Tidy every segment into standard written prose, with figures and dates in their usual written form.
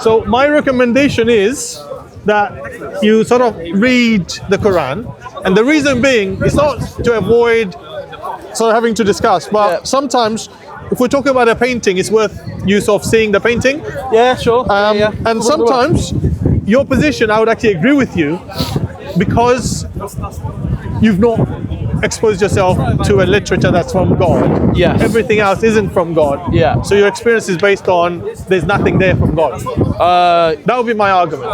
So my recommendation is that you sort of read the Qur'an, and the reason being, it's not to avoid sort of having to discuss, but sometimes if we're talking about a painting, it's worth you sort of seeing the painting. Yeah, sure. And sometimes your position, I would actually agree with you, because you've not exposed yourself to a literature that's from God. Yes. Everything else isn't from God. Yeah. So your experience is based on there's nothing there from God. That would be my argument.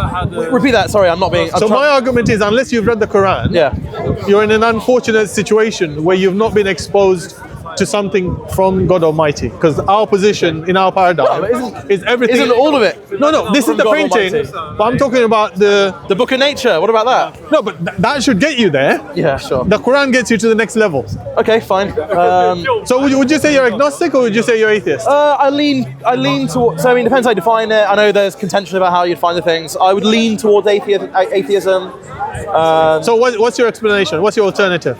Repeat that. Sorry, I'm not being. My argument is, unless you've read the Quran, you're in an unfortunate situation where you've not been exposed to something from God Almighty. Because our position in our paradigm is everything. Isn't all of it? No. This is the God painting, Almighty. but I'm talking about the book of nature. What about that? No, but that should get you there. Yeah, sure. The Quran gets you to the next level. Okay, fine. So would you say you're agnostic, or would you say you're atheist? I lean towards. So I mean, it depends how you define it. I know there's contention about how you define the things. I would lean towards atheism. So what's your explanation? What's your alternative?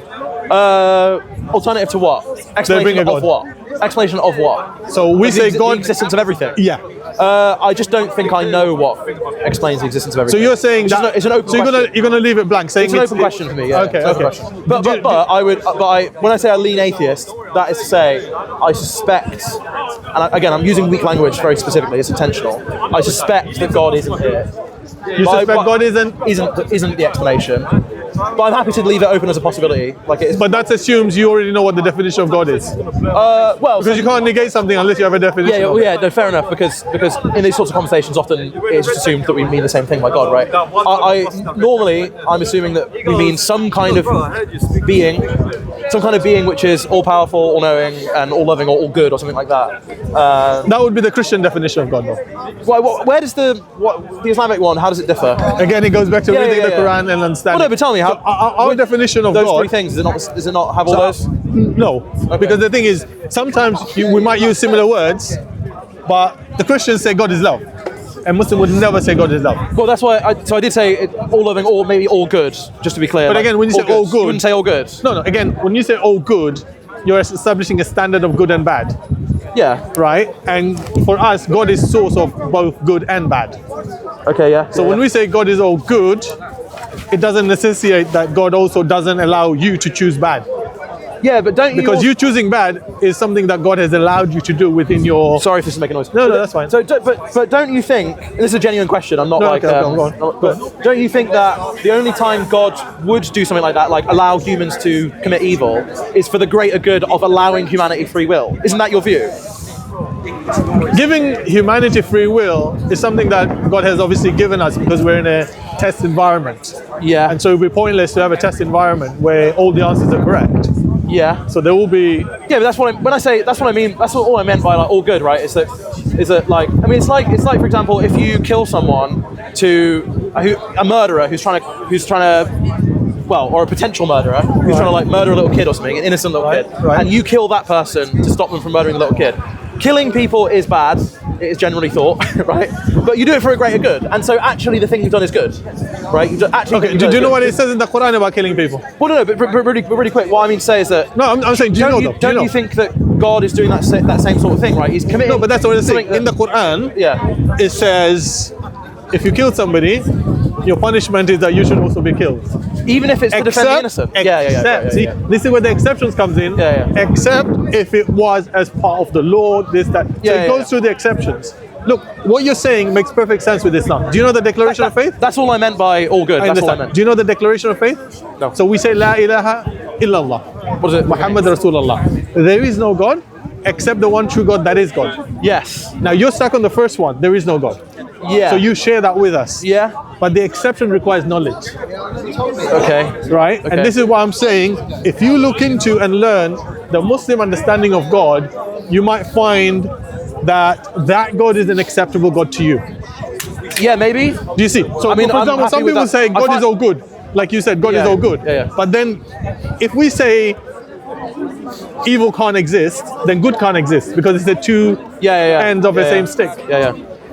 Alternative to what? Explanation of what? Explanation of what? So we say God, the existence of everything. Yeah. I just don't think I know what explains the existence of everything. So you're saying that it's an open question. You're gonna leave it blank, saying it's an open question for me. Yeah. Okay. Question. But when I say I lean atheist, that is to say I suspect, and again I'm using weak language very specifically. It's intentional. I suspect that God isn't here. You suspect God isn't the explanation. But I'm happy to leave it open as a possibility. Like it is. But that assumes you already know what the definition of God is. Because you can't negate something unless you have a definition. No, fair enough. Because in these sorts of conversations, often it's just assumed that we mean the same thing by God, right? Normally I'm assuming that we mean some kind of being which is all powerful, all knowing, and all loving, or all good, or something like that. That would be the Christian definition of God, though. Where does the Islamic one? How does it differ? Again, it goes back to reading the Quran and understanding. Well, no, but tell me. Our definition of those God, three things, does it not have all those? No, because the thing is, sometimes we might use similar words, but the Christians say God is love, and Muslim would never say God is love. Well, that's why. I did say all loving, or maybe all good, just to be clear. But again, when you say all good, you wouldn't say all good. No. Again, when you say all good, you're establishing a standard of good and bad. Yeah. Right. And for us, God is source of both good and bad. Okay. Yeah. So when we say God is all good, it doesn't necessitate that God also doesn't allow you to choose bad. Yeah, but don't you? Because you choosing bad is something that God has allowed you to do within your. Sorry if this is making noise. No, that's fine. So, but don't you think? And this is a genuine question. I'm not go on. But don't you think that the only time God would do something like that, like allow humans to commit evil, is for the greater good of allowing humanity free will? Isn't that your view? Giving humanity free will is something that God has obviously given us because we're in a test environment. Yeah. And so it would be pointless to have a test environment where all the answers are correct. Yeah. So there will be. Yeah, but that's what when I say that's what I mean. That's all I meant by like all good, right? Is that like I mean it's like for example if you kill someone a murderer who's trying to well, or a potential murderer who's trying to like murder a little kid or something, an innocent little kid, and you kill that person to stop them from murdering the little kid. Killing people is bad, it is generally thought, right? But you do it for a greater good, and so actually the thing you've done is good, right? Do you know what it says in the Quran about killing people? Well, no, but really quick, what I mean to say is that... No, I'm saying, don't you think that God is doing that same sort of thing, right? He's committing... No, but that's what I'm saying. In the Quran, it says, if you kill somebody, your punishment is that you should also be killed. Even if it's to defend the innocent. See, this is where the exceptions comes in. Except if it was as part of the law, this, that. So it goes through the exceptions. Look, what you're saying makes perfect sense with Islam. Do you know the Declaration of Faith? That's all I meant by all good. That's all I meant. Do you know the Declaration of Faith? No. So we say La ilaha illallah. What is it? Muhammad Rasulullah. There is no God except the one true God that is God. Yes. Now you're stuck on the first one. There is no God. Yeah. So you share that with us. Yeah. But the exception requires knowledge. Okay. Right? Okay. And this is what I'm saying. If you look into and learn the Muslim understanding of God, you might find that God is an acceptable God to you. Yeah, maybe. Do you see? So, I mean, for example, some people say God is all good. Like you said, God is all good. But then, if we say evil can't exist, then good can't exist because it's the two ends of the same stick.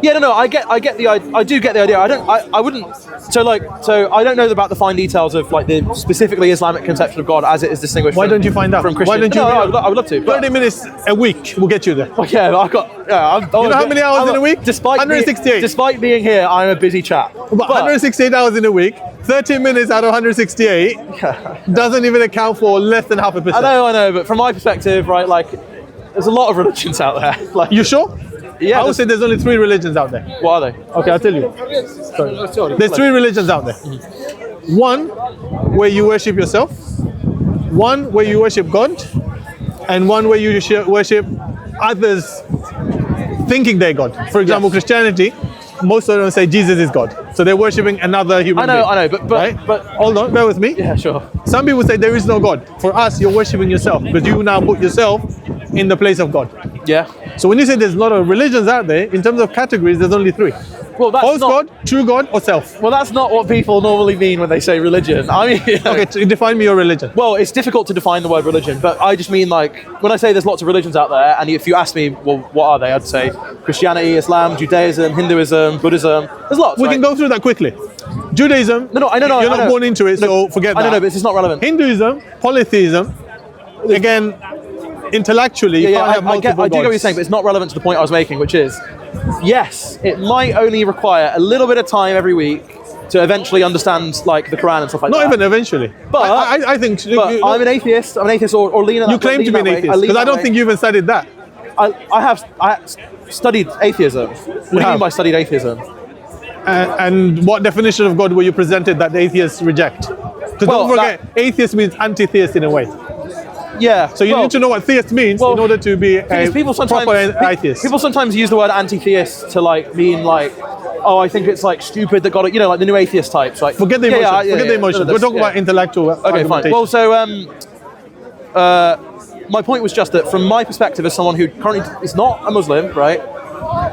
Yeah, no, I do get the idea. I wouldn't. So I don't know about the fine details of like the specifically Islamic conception of God as it is distinguished. Why don't you find out? From Christian? Why don't you? No, I would love to. 30 minutes a week will get you there. Well, yeah, I've got. Yeah, You know how many hours in a week? Despite 168. Despite being here, I'm a busy chap. But 168 hours in a week, 30 minutes out of 168 doesn't even account for less than 0.5%. I know, but from my perspective, right, like, there's a lot of religions out there. Like, You sure? yeah, I would say there's only 3 religions out there. what are they? Okay, I'll tell you. Sorry. There's 3 religions out there. One where you worship yourself, one where you worship God, and one where you worship others thinking they're God. For example, Yes. Christianity, most of them say Jesus is God. So they're worshipping another human being. I know, but Hold on, bear with me. yeah, sure. Some people say there is no God. For us, you're worshipping yourself, but you now put yourself in the place of God. Yeah. So when you say there's a lot of religions out there, in terms of categories, there's only 3. Well, that's False not. God, true God, or self. Well, that's not what people normally mean when they say religion. I mean, Okay, define me your religion. well, it's difficult to define the word religion, but I just mean like when I say there's lots of religions out there, and if you ask me, well, what are they? I'd say Christianity, Islam, Judaism, Hinduism, Buddhism. There's lots. We right? can go through that quickly. Judaism, No, I know. you're I not know. born into it, so forget that. I don't know, but it's not relevant. Hinduism, polytheism, again, intellectually, you can't have I do multiple get what you're gods. saying, but it's not relevant to the point I was making, which is, yes, it might only require a little bit of time every week to eventually understand like the Quran and stuff like Not that. even eventually. But- I think But I'm an atheist. I'm an atheist, or lean. you claim to be an atheist because I don't think you even studied that. I have studied atheism. What do you have? mean by studied atheism? And what definition of God were you presented that the atheists reject? Because Well, don't forget, atheist means anti-theist in a way. Yeah. So you need to know what theist means in order to be a proper atheist. People sometimes use the word anti-theist to like mean like, oh, I think it's like stupid that God, like the new atheist types. Like, Forget the emotions. Forget the emotions. No, We're talking about intellectual. Okay, fine. Well, so my point was just that from my perspective as someone who currently is not a Muslim, right?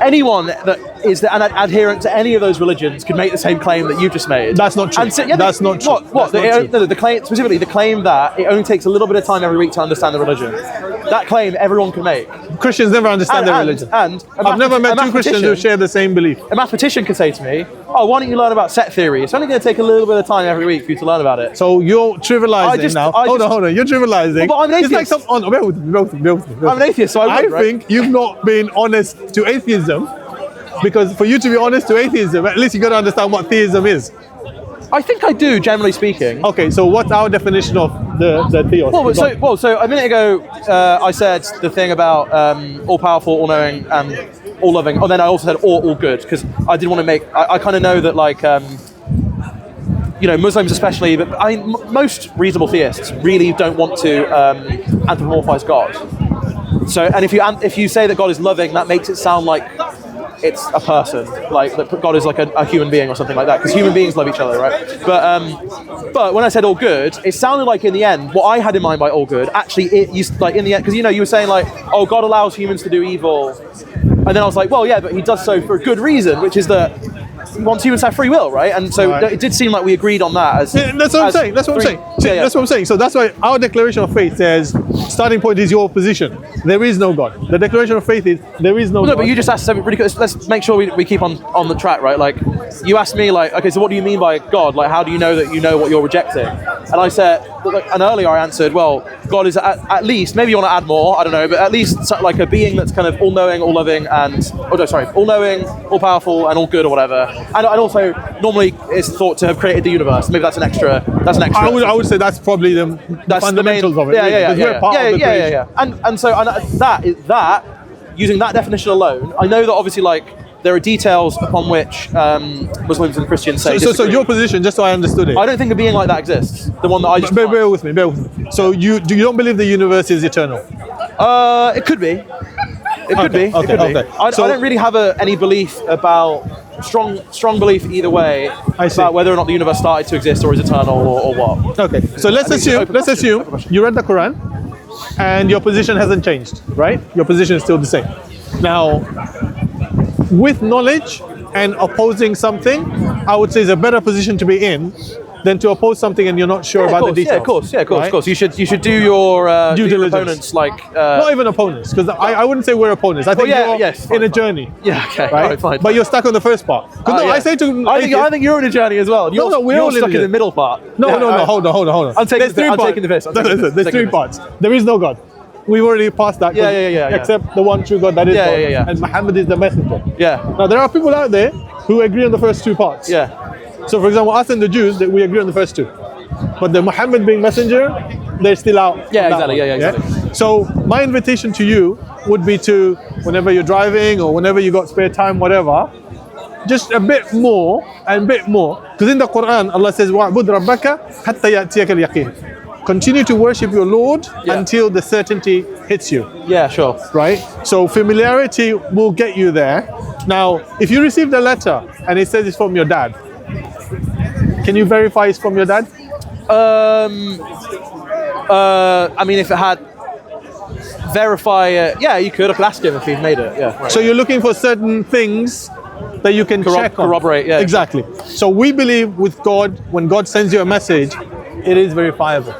Anyone that is an adherent to any of those religions could make the same claim that you just made. That's not true. And so, That's not true. What? That's not true. The claim, specifically the claim that it only takes a little bit of time every week to understand the religion. That claim everyone can make. Christians never understand their religion. And I've never met 2 Christians who share the same belief. A mathematician could say to me, "Oh, why don't you learn about set theory? It's only going to take a little bit of time every week for you to learn about it." So you're trivializing now. Hold on. You're trivializing. Well, but I'm an It's like atheist. bear with me. I'm an atheist, so I would, right? think you've not been honest to atheism, because for you to be honest to atheism, at least you got to understand what theism is. I think I do, generally speaking. Okay, so what's our definition of the theos? So a minute ago, I said the thing about all-powerful, all-knowing, and all-loving. Oh, then I also said all good, because I did want to make. I kind of know that, like, Muslims especially, but I mean, most reasonable theists really don't want to anthropomorphize God. So, and if you say that God is loving, that makes it sound like it's a person, like that God is like a human being or something like that, because human beings love each other, right? But when I said all good, it sounded like in the end, what I had in mind by all good, actually it used like in the end, because you were saying like, oh, God allows humans to do evil, and then I was like, well, yeah, but he does so for a good reason, which is that he wants humans to have free will, right? And so it did seem like we agreed on that. That's what I'm saying. That's what I'm saying. So that's why our declaration of faith says, starting point is your position. There is no God. The declaration of faith is there is no God. No, but you just asked something really good. Let's make sure we keep on the track, right? Like, you asked me, like, okay, so what do you mean by God? Like, how do you know that you know what you're rejecting? And I said, and earlier I answered, well, God is at least, maybe you want to add more, I don't know, but at least like a being that's kind of all-knowing, all-loving, and, all-knowing, all-powerful, and all-good or whatever. And also, normally it's thought to have created the universe. Maybe that's an extra. I would say that's probably the fundamentals of it. Yeah. And so that using that definition alone, I know that obviously like there are details upon which Muslims and Christians say. So your position, just so I understood it. I don't think a being like that exists. The one that I just. Bear with me. So you don't believe the universe is eternal? It could be. It could be. I don't really have any belief about strong belief either way about whether or not the universe started to exist or is eternal or what. Okay. So let's assume you read the Quran and your position hasn't changed, right? Your position is still the same. Now, with knowledge and opposing something, I would say is a better position to be in than to oppose something and you're not sure about the details. Yeah, of course. Yeah, of course. Right? Of course. You should do your Due do your diligence. opponents like. Not even opponents, because I wouldn't say we're opponents. I think you're in a journey. Yeah. Okay. Right? Right, fine. But you're stuck on the first part. I say to I think you're in a journey as well. We're all stuck in the middle part. No. Hold on. I'm taking the piss. There's three parts. There is no God. We've already passed that. Yeah. Except the one true God that is God. Yeah. And Muhammad is the messenger. Yeah. Now there are people out there who agree on the first two parts. Yeah. So for example, us and the Jews, that we agree on the first two. But the Muhammad being messenger, they're still out. Yeah, exactly. Yeah, exactly. So my invitation to you would be to, whenever you're driving or whenever you got spare time, whatever, just a bit more and a bit more. Because in the Qur'an, Allah says, وَعْبُدْ رَبَّكَ حَتَّى يَأْتِيَكَ الْيَقِينُ. Continue to worship your Lord until the certainty hits you. Yeah, sure. Right? So familiarity will get you there. Now, if you received a letter and it says it's from your dad, can you verify it's from your dad? I mean, if it had verify it, you could. I could ask him if he's made it. Yeah. Right. So you're looking for certain things that you can check on. Corroborate, yeah. Exactly. So we believe with God, when God sends you a message, it is verifiable.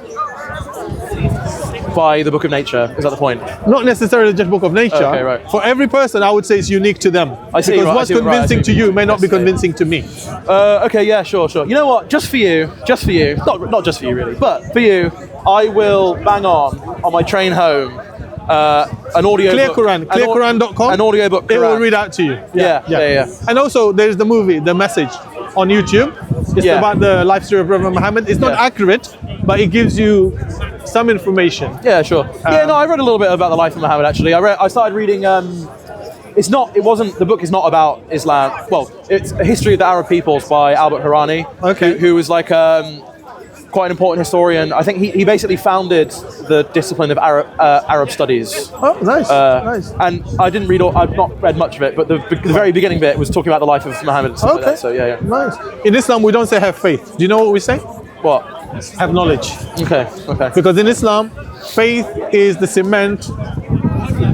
By the book of nature, is that the point? Not necessarily just book of nature. Okay, right. For every person, I would say it's unique to them. I see. Because what's convincing to you may not be convincing to me. Okay, yeah, sure. You know what? Just for you, not just for you really, but for you, I will bang on my train home. An audio Clear book, Qur'an, clearquran.com. An audio book. It will read out to you. Yeah. And also, there's the movie, The Message, on YouTube. It's about the life story of Prophet Muhammad. It's not accurate, but it gives you some information. Yeah, sure. I read a little bit about the life of Muhammad actually. I started reading. The book is not about Islam. Well, it's a history of the Arab peoples by Albert Harani. Okay. Who was like quite an important historian. I think he basically founded the discipline of Arab studies. Oh, nice. Nice. And I've not read much of it, but the very beginning bit was talking about the life of Muhammad and stuff like that. So yeah. Nice. In Islam, we don't say have faith. Do you know what we say? What? Have knowledge. Okay. Because in Islam, faith is the cement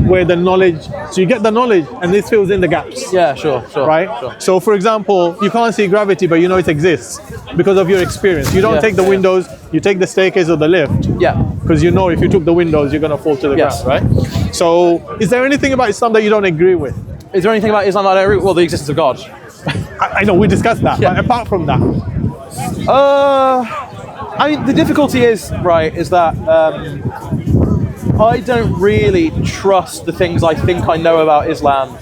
where the knowledge, so you get the knowledge and this fills in the gaps. Yeah, sure. Right? Sure. So for example, you can't see gravity, but you know it exists because of your experience. You don't take the windows, you take the staircase or the lift. Yeah. Because you know if you took the windows, you're going to fall to the ground, right? So is there anything about Islam that you don't agree with? Is there anything about Islam that I don't agree with? Well, the existence of God. I know, we discussed that, but apart from that. I mean, the difficulty is that I don't really trust the things I think I know about Islam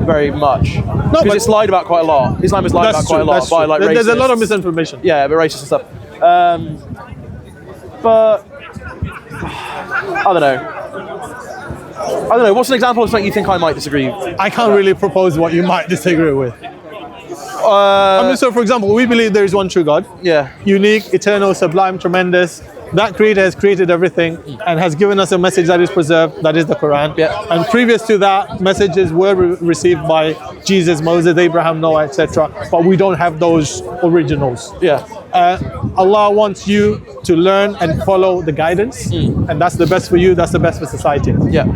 very much. Because it's lied about quite a lot. Islam is lied about quite a lot by like racists. There's a lot of misinformation. Yeah, but racist and stuff. But I don't know. What's an example of something you think I might disagree with? I can't really propose what you might disagree with. So for example, we believe there is one true God. Yeah. Unique, eternal, sublime, tremendous. That creator has created everything and has given us a message that is preserved, that is the Quran. Yeah. And previous to that, messages were received by Jesus, Moses, Abraham, Noah, etc. But we don't have those originals. Yeah. Allah wants you to learn and follow the guidance, and that's the best for you, that's the best for society. Yeah.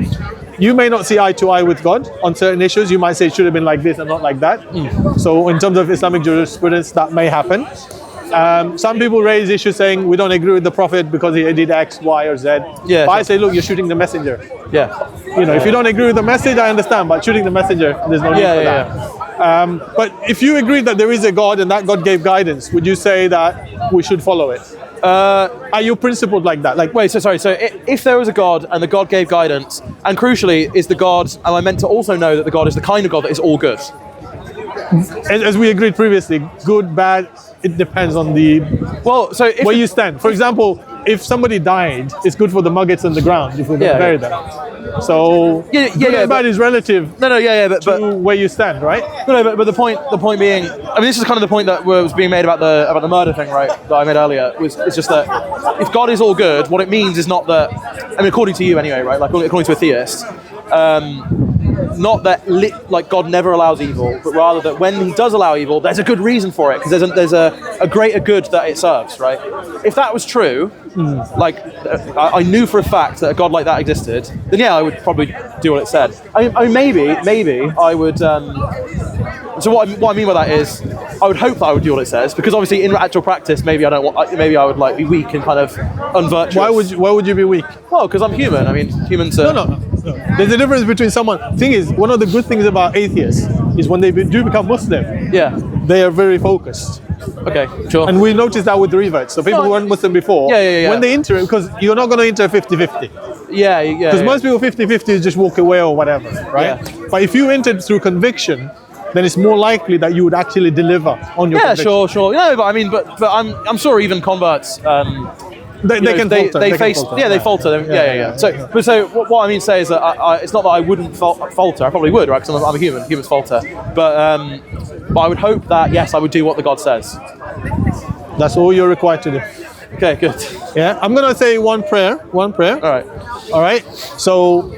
You may not see eye to eye with God on certain issues. You might say it should have been like this and not like that. So in terms of Islamic jurisprudence, that may happen. Some people raise issues saying we don't agree with the Prophet because he did X, Y, or Z. Yeah, but I say, look, you're shooting the messenger. Yeah. If you don't agree with the message, I understand, but shooting the messenger, there's no need for that. But if you agree that there is a God and that God gave guidance, would you say that we should follow it? Are you principled like that? Like, wait, so if there was a God and the God gave guidance, and crucially, is the God, am I meant to also know that the God is the kind of God that is all good? As we agreed previously, good, bad, it depends on the where you stand. For example, if somebody died, it's good for the nuggets on the ground if we're going to bury them. So good and bad is relative. To where you stand, right? But the point being, I mean, this is kind of the point that was being made about the murder thing, right? That I made earlier. It's just that if God is all good, what it means is not that. I mean, according to you anyway, right? Like according to a theist. Not that like God never allows evil, but rather that when he does allow evil, there's a good reason for it, because there's a greater good that it serves, right? If that was true, like I knew for a fact that a God like that existed, then I would probably do what it said. I mean, maybe I would So what I mean by that is, I would hope that I would do what it says, because obviously in actual practice, maybe I would like be weak and kind of unvirtuous. Why would you be weak? Well, because I'm human. I mean, humans are... No. There's a difference between someone. Thing is, one of the good things about atheists is when they do become Muslim, Yeah. they are very focused. Okay, sure. And we noticed that with the reverts. So people who weren't Muslim before, Yeah. when they enter, because you're not going to enter 50-50. Yeah. Because most people 50-50 is just walk away or whatever, right? Yeah. But if you entered through conviction, then it's more likely that you would actually deliver on your conviction. Sure. No, but I mean, but I'm sure even converts. They can falter. They falter. Yeah. So what I mean to say is that it's not that I wouldn't falter. I probably would, right? Because I'm a human. Humans falter. But I would hope that, yes, I would do what the God says. That's all you're required to do. Okay, good. Yeah, I'm gonna say one prayer. All right. So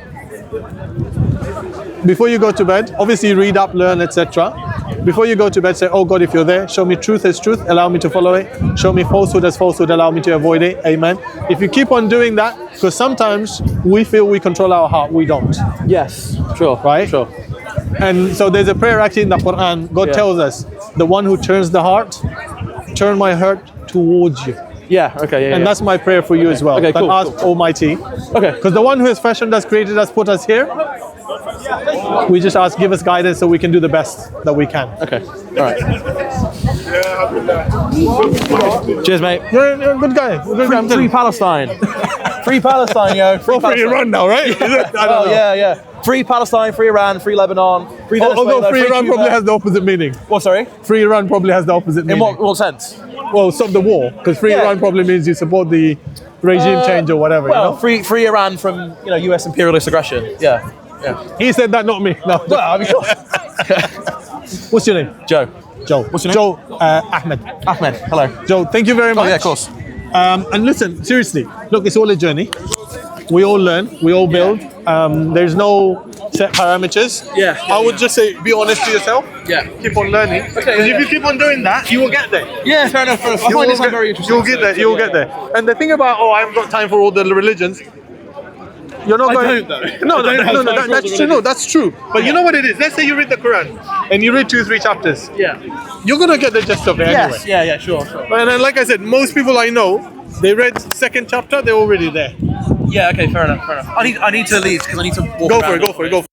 before you go to bed, obviously read up, learn, etc. Before you go to bed, say, oh God, if you're there, show me truth as truth, allow me to follow it. Show me falsehood as falsehood, allow me to avoid it. Amen. If you keep on doing that, because sometimes we feel we control our heart, we don't. Yes, sure. Right? Sure. And so there's a prayer actually in the Qur'an. God tells us, the one who turns the heart, turn my heart towards you. Yeah, okay, And that's my prayer for you as well. Okay, cool. Ask Almighty. Okay. Because the one who has fashioned us, created us, put us here, we just ask, give us guidance so we can do the best that we can. Okay, all right. Cheers, mate. You're a good guy. Free Palestine. Free Palestine, yo. Free Iran now, right? I don't know. Yeah. Free Palestine, free Iran, free Lebanon. Free Although free Iran probably has the opposite meaning. What, sorry? Free Iran probably has the opposite meaning. In what sense? Well, stop the war, because free Iran probably means you support the regime change or whatever. Well, you know? free Iran from US imperialist aggression. Yeah. He said that, not me. No. Well, I mean, sure. What's your name? Joe. What's your name? Joe. Ahmed. Ahmed. Hello. Joe, thank you very much. Oh, yeah, of course. And listen, seriously, look, it's all a journey. We all learn, we all build. There's no set parameters. I would just say, be honest to yourself. Keep on learning. Because if you keep on doing that, you will get there. Yeah, fair enough. I find this very interesting. You'll get there. You'll get there. And the thing about, I haven't got time for all the religions. You're not going. No, that's true. No, that's true. But you know what it is? Let's say you read the Quran and you read 2-3 chapters. You're gonna get the gist of it anyway. Yeah, sure. And then, like I said, most people I know, they read 2nd chapter, they're already there. Yeah, okay, fair enough. I need to leave because I need to walk around. Go for it.